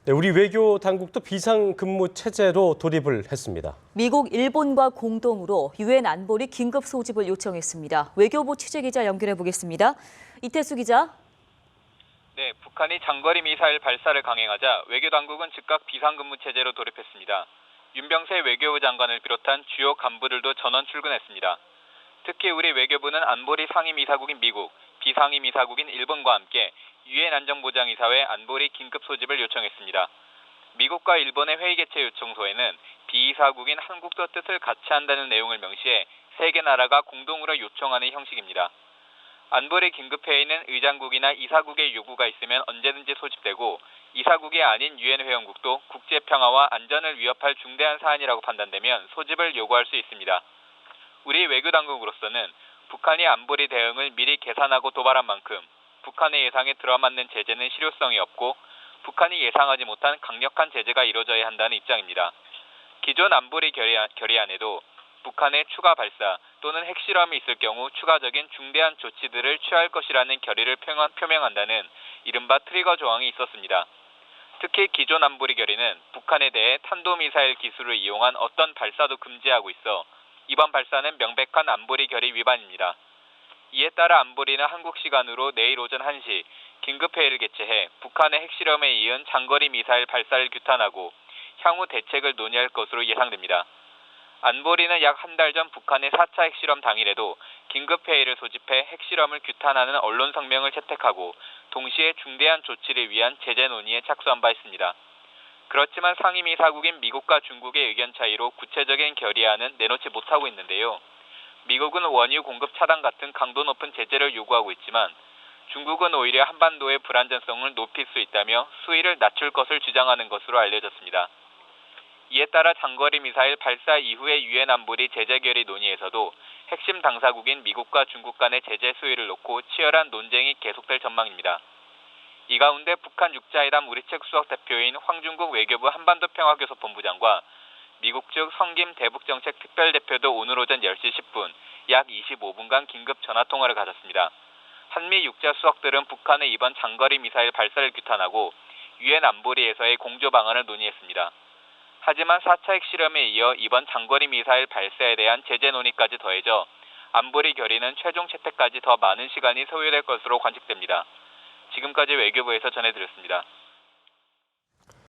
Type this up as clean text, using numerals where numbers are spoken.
네, 우리 외교 당국도 비상근무 체제로 돌입을 했습니다. 미국, 일본과 공동으로 유엔 안보리 긴급 소집을 요청했습니다. 외교부 취재기자 연결해 보겠습니다. 이태수 기자. 네, 북한이 장거리 미사일 발사를 강행하자 외교 당국은 즉각 비상근무 체제로 돌입했습니다. 윤병세 외교부 장관을 비롯한 주요 간부들도 전원 출근했습니다. 특히 우리 외교부는 안보리 상임이사국인 미국, 비상임이사국인 일본과 함께 유엔 안전보장이사회 안보리 긴급 소집을 요청했습니다. 미국과 일본의 회의 개최 요청서에는 비이사국인 한국도 뜻을 같이 한다는 내용을 명시해 세 개 나라가 공동으로 요청하는 형식입니다. 안보리 긴급회의는 의장국이나 이사국의 요구가 있으면 언제든지 소집되고 이사국이 아닌 유엔 회원국도 국제평화와 안전을 위협할 중대한 사안이라고 판단되면 소집을 요구할 수 있습니다. 우리 외교당국으로서는 북한이 안보리 대응을 미리 계산하고 도발한 만큼 북한의 예상에 들어맞는 제재는 실효성이 없고 북한이 예상하지 못한 강력한 제재가 이루어져야 한다는 입장입니다. 기존 안보리 결의안에도 북한의 추가 발사 또는 핵실험이 있을 경우 추가적인 중대한 조치들을 취할 것이라는 결의를 표명한다는 이른바 트리거 조항이 있었습니다. 특히 기존 안보리 결의는 북한에 대해 탄도미사일 기술을 이용한 어떤 발사도 금지하고 있어 이번 발사는 명백한 안보리 결의 위반입니다. 이에 따라 안보리는 한국 시간으로 내일 오전 1시 긴급회의를 개최해 북한의 핵실험에 이은 장거리 미사일 발사를 규탄하고 향후 대책을 논의할 것으로 예상됩니다. 안보리는 약 한 달 전 북한의 4차 핵실험 당일에도 긴급회의를 소집해 핵실험을 규탄하는 언론 성명을 채택하고 동시에 중대한 조치를 위한 제재 논의에 착수한 바 있습니다. 그렇지만 상임이사국인 미국과 중국의 의견 차이로 구체적인 결의안은 내놓지 못하고 있는데요. 미국은 원유 공급 차단 같은 강도 높은 제재를 요구하고 있지만 중국은 오히려 한반도의 불안전성을 높일 수 있다며 수위를 낮출 것을 주장하는 것으로 알려졌습니다. 이에 따라 장거리 미사일 발사 이후의 유엔 안보리 제재 결의 논의에서도 핵심 당사국인 미국과 중국 간의 제재 수위를 놓고 치열한 논쟁이 계속될 전망입니다. 이 가운데 북한 육자회담 우리측 수석대표인 황중국 외교부 한반도평화교섭본부장과 미국 측 성김 대북정책특별대표도 오늘 오전 10시 10분, 약 25분간 긴급 전화통화를 가졌습니다. 한미 육자 수석들은 북한의 이번 장거리 미사일 발사를 규탄하고 유엔 안보리에서의 공조 방안을 논의했습니다. 하지만 4차 핵실험에 이어 이번 장거리 미사일 발사에 대한 제재 논의까지 더해져 안보리 결의는 최종 채택까지 더 많은 시간이 소요될 것으로 관측됩니다. 지금까지 외교부에서 전해드렸습니다.